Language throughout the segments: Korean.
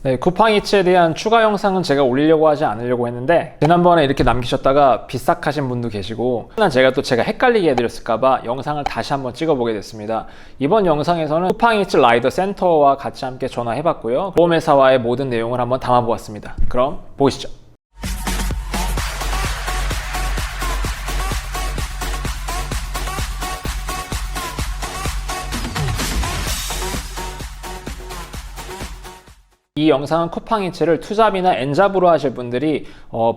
네, 쿠팡이츠에 대한 추가 영상은 제가 올리려고 하지 않으려고 했는데 지난번에 이렇게 남기셨다가 비싹하신 분도 계시고 제가 헷갈리게 해드렸을까봐 영상을 다시 한번 찍어보게 됐습니다. 이번 영상에서는 쿠팡이츠 라이더 센터와 같이 함께 전화해봤고요. 보험회사와의 모든 내용을 한번 담아보았습니다. 그럼 보시죠. 이 영상은 쿠팡이츠를 투잡이나 엔잡으로 하실 분들이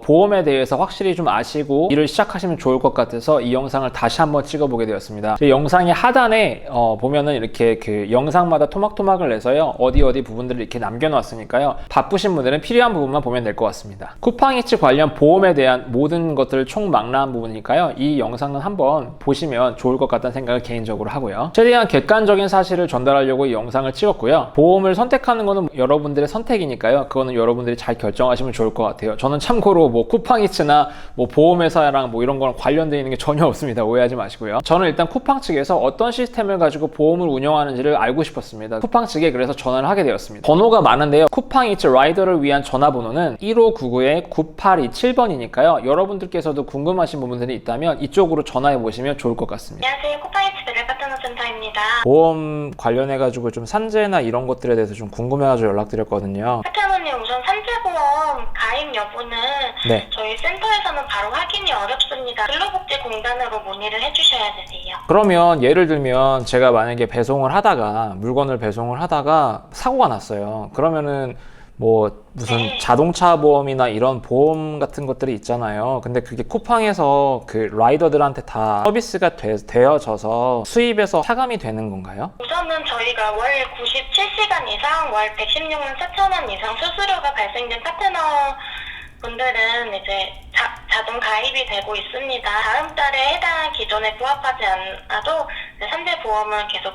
보험에 대해서 확실히 좀 아시고 일을 시작하시면 좋을 것 같아서 이 영상을 다시 한번 찍어보게 되었습니다. 영상의 하단에 보면은 이렇게 그 영상마다 토막토막을 내서요 어디 부분들을 이렇게 남겨놨으니까요 바쁘신 분들은 필요한 부분만 보면 될 것 같습니다. 쿠팡이츠 관련 보험에 대한 모든 것들을 총망라한 부분이니까요 이 영상은 한번 보시면 좋을 것 같다는 생각을 개인적으로 하고요. 최대한 객관적인 사실을 전달하려고 이 영상을 찍었고요. 보험을 선택하는 거는 여러분들의 선택이니까요. 그거는 여러분들이 잘 결정하시면 좋을 것 같아요. 저는 참고로 뭐 쿠팡이츠나 뭐 보험회사랑 뭐 이런 거랑 관련되어 있는 게 전혀 없습니다. 오해하지 마시고요. 저는 일단 쿠팡 측에서 어떤 시스템을 가지고 보험을 운영하는지를 알고 싶었습니다. 쿠팡 측에 그래서 전화를 하게 되었습니다. 번호가 많은데요. 쿠팡이츠 라이더를 위한 전화번호는 1599-9827번이니까요. 여러분들께서도 궁금하신 부분들이 있다면 이쪽으로 전화해 보시면 좋을 것 같습니다. 안녕하세요. 쿠팡이츠 배달파트너 센터입니다. 보험 관련해가지고 좀 산재나 이런 것들에 대해서 좀 궁금해가지고 연락드렸거든요. 파트너님, 우선 산재보험 가입 여부는 네. 저희 센터에서는 바로 확인이 어렵습니다. 근로복지공단으로 문의를 해주셔야 되세요. 그러면 예를 들면 제가 만약에 물건을 배송을 하다가 사고가 났어요. 그러면은 뭐 무슨 네. 자동차 보험이나 이런 보험 같은 것들이 있잖아요. 근데 그게 쿠팡에서 그 라이더들한테 다 서비스가 되어져서 수입에서 차감이 되는 건가요? 우선은 저희가 월 97시간 이상, 월 116만 4천 원 이상 수수료가 발생된 파트너 분들은 이제 자동 가입이 되고 있습니다. 다음 달에 해당 기존에 부합하지 않아도 산재보험은 계속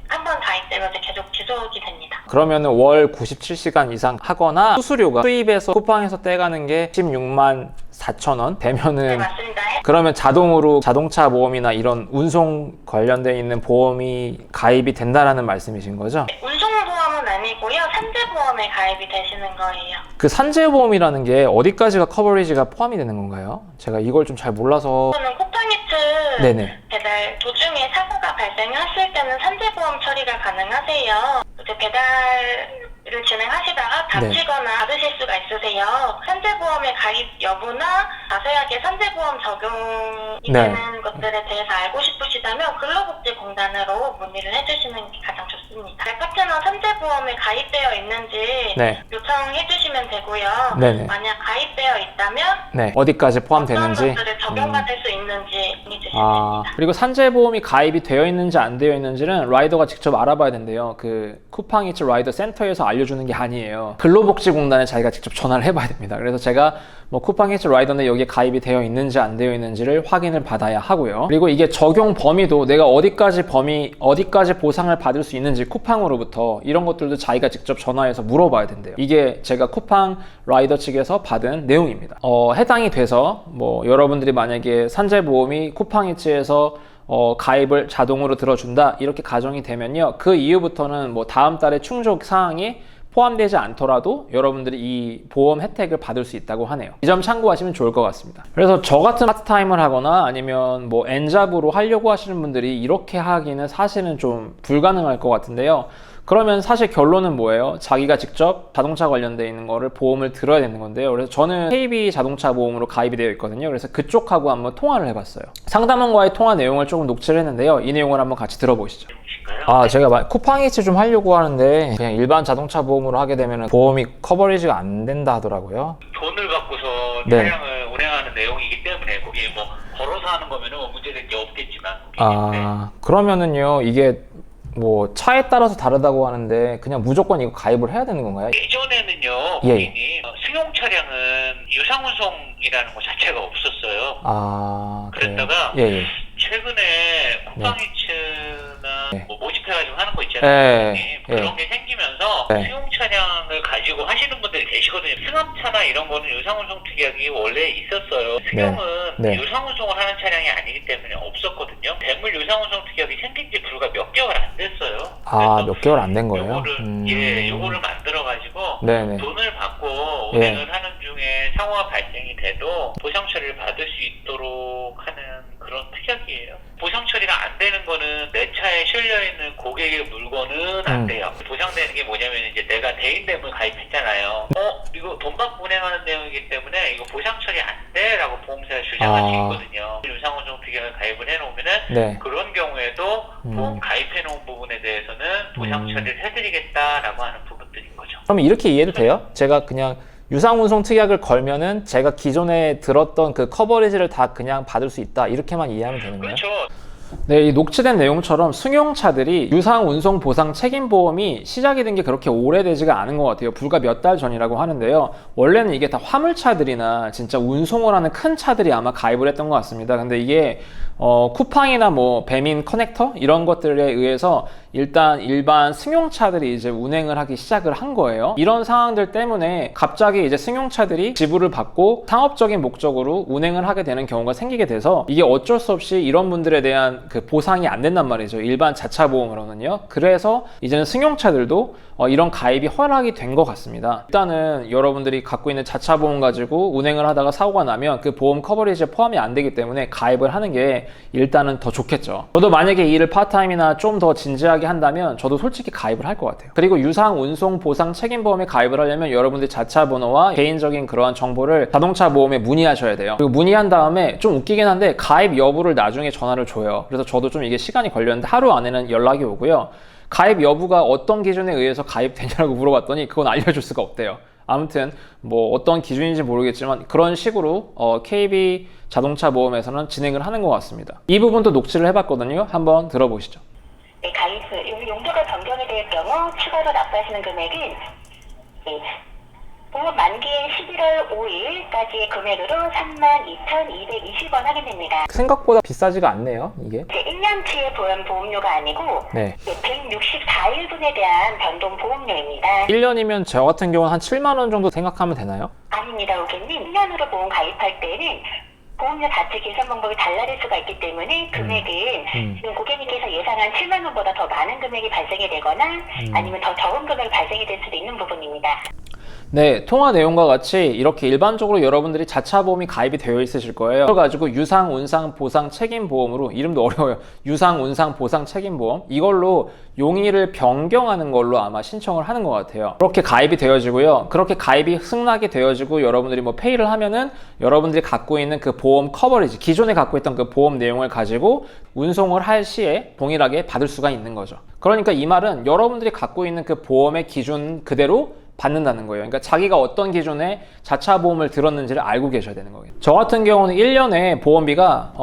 한번 가입되면 계속 지속이 됩니다. 그러면은 월 97시간 이상 하거나 수수료가 수입에서 쿠팡에서 떼가는 게 16만 4천 원 되면은 네, 맞습니다. 그러면 자동으로 자동차 보험이나 이런 운송 관련돼 있는 보험이 가입이 된다라는 말씀이신 거죠? 운송보험은 아니고요. 산재보험에 가입이 되시는 거예요. 그 산재보험이라는 게 어디까지가 커버리지가 포함이 되는 건가요? 제가 이걸 좀 잘 몰라서. 저는 쿠팡이츠 네네. 배달 도중에 사고가 발생했을 때는 산재보험 처리가 가능하세요. 이제 배달을 진행하시다가 다치거나 받으실 수가 있으세요. 산재보험의 가입 여부나 자세하게 산재보험 적용이 네. 되는 것들에 대해서 알고 싶으시다면 근로복지공단으로 문의를 해주시는 게 가장 좋습니다. 내 파트너 산재보험에 가입되어 있는지 네. 요청해 주시면 되고요. 네네. 만약 가입되어 있다면 네. 어디까지 포함되는지. 어떤 것들을 적용받을 수 있는지 문의 주시면 됩니다. 그리고 산재보험이 가입이 되어 있는지 안 되어 있는지는 라이더가 직접 알아봐야 된대요. 그 쿠팡이츠 라이더 센터에서 알려주는 게 아니에요. 근로복지공단에 자기가 직접 전화를 해봐야 됩니다. 그래서 제가 뭐 쿠팡이츠 라이더는 여기에 가입이 되어 있는지 안 되어 있는지를 확인을 받아야 하고요. 그리고 이게 적용 범위도 내가 어디까지 보상을 받을 수 있는지 쿠팡으로부터 이런 것들도 자기가 직접 전화해서 물어봐야 된대요. 이게 제가 쿠팡 라이더 측에서 받은 내용입니다. 해당이 돼서 뭐 여러분들이 만약에 산재보험이 쿠팡이츠에서 가입을 자동으로 들어준다 이렇게 가정이 되면요 그 이후부터는 뭐 다음 달에 충족 사항이 포함되지 않더라도 여러분들이 이 보험 혜택을 받을 수 있다고 하네요. 이 점 참고하시면 좋을 것 같습니다. 그래서 저 같은 파트타임을 하거나 아니면 뭐 엔잡으로 하려고 하시는 분들이 이렇게 하기는 사실은 좀 불가능할 것 같은데요. 그러면 사실 결론은 뭐예요? 자기가 직접 자동차 관련돼 있는 거를 보험을 들어야 되는 건데요. 그래서 저는 KB 자동차 보험으로 가입이 되어 있거든요. 그래서 그쪽하고 한번 통화를 해봤어요. 상담원과의 통화 내용을 조금 녹취를 했는데요. 이 내용을 한번 같이 들어보시죠. 제가 쿠팡이츠 좀 하려고 하는데 그냥 일반 자동차 보험으로 하게 되면 보험이 커버리지가 안 된다 하더라고요. 돈을 받고서 네. 차량을 운행하는 내용이기 때문에 거기에 뭐 걸어서 하는 거면은 문제될 게 없겠지만 그러면은요 이게 뭐 차에 따라서 다르다고 하는데 그냥 무조건 이거 가입을 해야 되는 건가요? 예전에는요 예. 고객이 승용 차량은 유상운송이라는 것 자체가 없었어요. 그랬다가 예. 최근에 쿠팡이츠나 네. 뭐 모집해가지고 하는 거 있잖아요. 예. 그런 게 생기면서 네. 승용 차량을 가지고 하시는 분들이 계시거든요. 승합차나 이런 거는 유상운송 특약이 원래 있었어요. 승용은 네. 유상운송을 하는 차량이 아니기 때문에 없었거든요. 대물 유상운송 특약이 생긴 지 불과 몇 개월 안 됐어요. 몇 개월 안 된 거예요? 요거를 만들어가지고 네네. 돈을 받고 예. 운행을 하는 중에 사고가 발생이 돼도 보상 처리를 받을 수 있도록 하는 그런 특약이에요. 보상 처리가 안 되는 거는 내 차에 실려 있는 고객의 물건은 안 돼요. 보상되는 게 뭐냐면 이제 내가 대인대물 가입했잖아요. 이거 돈 받고 운행하는 내용이기 때문에 이거 보상 처리 안 돼라고 보험사에 주장할 수 있거든요. 유상운송 특약을 가입을 해놓으면은 네. 그런 경우에도 보험 가입해놓은 부분에 대해서는 보상 처리를 해드리겠다라고 하는 부분들인 거죠. 그럼 이렇게 이해도 돼요? 제가 그냥 유상운송 특약을 걸면은 제가 기존에 들었던 그 커버리지를 다 그냥 받을 수 있다, 이렇게만 이해하면 되는 거예요? 그렇죠. 네, 이 녹취된 내용처럼 승용차들이 유상운송 보상 책임보험이 시작이 된 게 그렇게 오래되지가 않은 것 같아요. 불과 몇 달 전이라고 하는데요. 원래는 이게 다 화물차들이나 진짜 운송을 하는 큰 차들이 아마 가입을 했던 것 같습니다. 근데 이게 쿠팡이나 뭐 배민 커넥터 이런 것들에 의해서 일단 일반 승용차들이 이제 운행을 하기 시작을 한 거예요. 이런 상황들 때문에 갑자기 이제 승용차들이 지불을 받고 상업적인 목적으로 운행을 하게 되는 경우가 생기게 돼서 이게 어쩔 수 없이 이런 분들에 대한 그 보상이 안 된단 말이죠. 일반 자차 보험으로는요. 그래서 이제는 승용차들도 이런 가입이 허락이 된 것 같습니다. 일단은 여러분들이 갖고 있는 자차 보험 가지고 운행을 하다가 사고가 나면 그 보험 커버리지에 포함이 안 되기 때문에 가입을 하는 게 일단은 더 좋겠죠. 저도 만약에 이 일을 파트타임이나 좀 더 진지하게 한다면 저도 솔직히 가입을 할 것 같아요. 그리고 유상 운송 보상 책임보험에 가입을 하려면 여러분들 자차 번호와 개인적인 그러한 정보를 자동차 보험에 문의하셔야 돼요. 그리고 문의한 다음에 좀 웃기긴 한데 가입 여부를 나중에 전화를 줘요. 그래서 저도 좀 이게 시간이 걸렸는데 하루 안에는 연락이 오고요. 가입 여부가 어떤 기준에 의해서 가입되냐고 물어봤더니 그건 알려줄 수가 없대요. 아무튼 뭐 어떤 기준인지 모르겠지만 그런 식으로 KB 자동차 보험에서는 진행을 하는 것 같습니다. 이 부분도 녹취를 해봤거든요. 한번 들어보시죠. 네, 가입 용도가 변경이 될 경우 추가로 납부하시는 금액은 보험 만기인 11월 5일까지의 금액으로 32,220원 할인됩니다. 생각보다 비싸지가 않네요, 이게. 이제 1년치의 보험료가 아니고 네. 164일분에 대한 변동 보험료입니다. 1년이면 저 같은 경우는 한 7만 원 정도 생각하면 되나요? 아닙니다, 고객님. 1년으로 보험 가입할 때는 보험료 자체 계산 방법이 달라질 수가 있기 때문에 금액은 지금 고객님께서 예상한 7만 원보다 더 많은 금액이 발생이 되거나 아니면 더 적은 금액이 발생이 될 수도 있는 부분입니다. 네, 통화 내용과 같이 이렇게 일반적으로 여러분들이 자차 보험이 가입이 되어 있으실 거예요. 그래가지고 유상 운상 보상 책임 보험으로, 이름도 어려워요. 유상 운상 보상 책임 보험, 이걸로 용의를 변경하는 걸로 아마 신청을 하는 것 같아요. 그렇게 가입이 되어지고요. 그렇게 가입이 승낙이 되어지고 여러분들이 뭐 페이를 하면은 여러분들이 갖고 있는 그 보험 커버리지, 기존에 갖고 있던 그 보험 내용을 가지고 운송을 할 시에 동일하게 받을 수가 있는 거죠. 그러니까 이 말은 여러분들이 갖고 있는 그 보험의 기준 그대로 받는다는 거예요. 그러니까 자기가 어떤 기준에 자차 보험을 들었는지를 알고 계셔야 되는 거예요. 저 같은 경우는 1년에 보험비가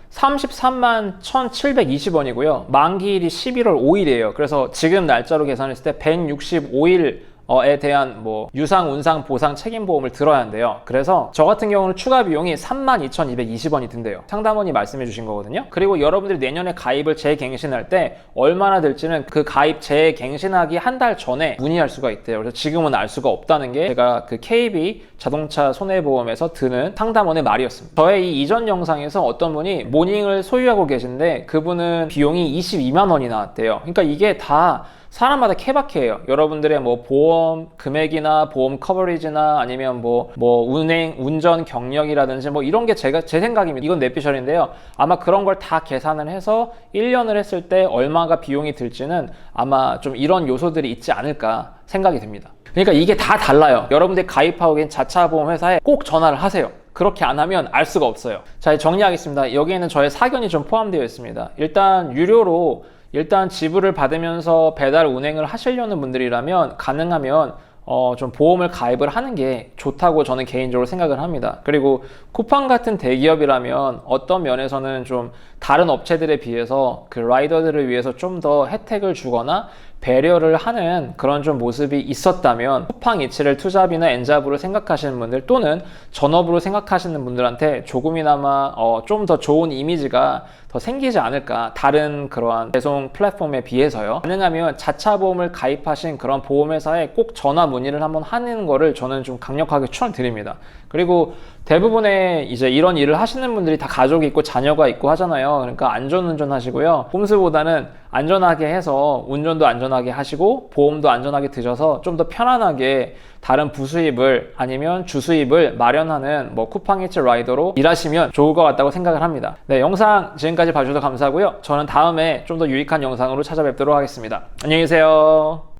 33만 1,720원이고요. 만기일이 11월 5일이에요. 그래서 지금 날짜로 계산했을 때 165일에 대한 뭐 유상, 운상, 보상 책임보험을 들어야 한대요. 그래서 저 같은 경우는 추가 비용이 32,220원이 든대요. 상담원이 말씀해 주신 거거든요. 그리고 여러분들이 내년에 가입을 재갱신할 때 얼마나 들지는 그 가입 재갱신하기 한 달 전에 문의할 수가 있대요. 그래서 지금은 알 수가 없다는 게 제가 그 KB 자동차 손해보험에서 드는 상담원의 말이었습니다. 저의 이 이전 영상에서 어떤 분이 모닝을 소유하고 계신데 그분은 비용이 22만 원이 나왔대요. 그러니까 이게 다 사람마다 케바케예요. 여러분들의 뭐 보험 금액이나 보험 커버리지나 아니면 뭐 운전 경력이라든지 뭐 이런 게 제 생각입니다. 이건 내피셜인데요. 아마 그런 걸 다 계산을 해서 1년을 했을 때 얼마가 비용이 들지는 아마 좀 이런 요소들이 있지 않을까 생각이 듭니다. 그러니까 이게 다 달라요. 여러분들이 가입하고 계신 자차 보험 회사에 꼭 전화를 하세요. 그렇게 안 하면 알 수가 없어요. 자, 정리하겠습니다. 여기에는 저의 사견이 좀 포함되어 있습니다. 일단 유료로 지불을 받으면서 배달 운행을 하시려는 분들이라면 가능하면 좀 보험을 가입을 하는 게 좋다고 저는 개인적으로 생각을 합니다. 그리고 쿠팡 같은 대기업이라면 어떤 면에서는 좀 다른 업체들에 비해서 그 라이더들을 위해서 좀 더 혜택을 주거나 배려를 하는 그런 좀 모습이 있었다면 쿠팡 이츠를 투잡이나 엔잡으로 생각하시는 분들 또는 전업으로 생각하시는 분들한테 조금이나마 좀 더 좋은 이미지가 더 생기지 않을까, 다른 그러한 배송 플랫폼에 비해서요. 가능하면 자차 보험을 가입하신 그런 보험회사에 꼭 전화 문의를 한번 하는 거를 저는 좀 강력하게 추천드립니다. 그리고 대부분의 이제 이런 일을 하시는 분들이 다 가족이 있고 자녀가 있고 하잖아요. 그러니까 안전운전 하시고요. 꼼수보다는 안전하게 해서 운전도 안전하게 하시고 보험도 안전하게 드셔서 좀 더 편안하게 다른 부수입을 아니면 주수입을 마련하는 뭐 쿠팡이츠 라이더로 일하시면 좋을 것 같다고 생각을 합니다. 네, 영상 지금까지 봐주셔서 감사하고요. 저는 다음에 좀 더 유익한 영상으로 찾아뵙도록 하겠습니다. 안녕히 계세요.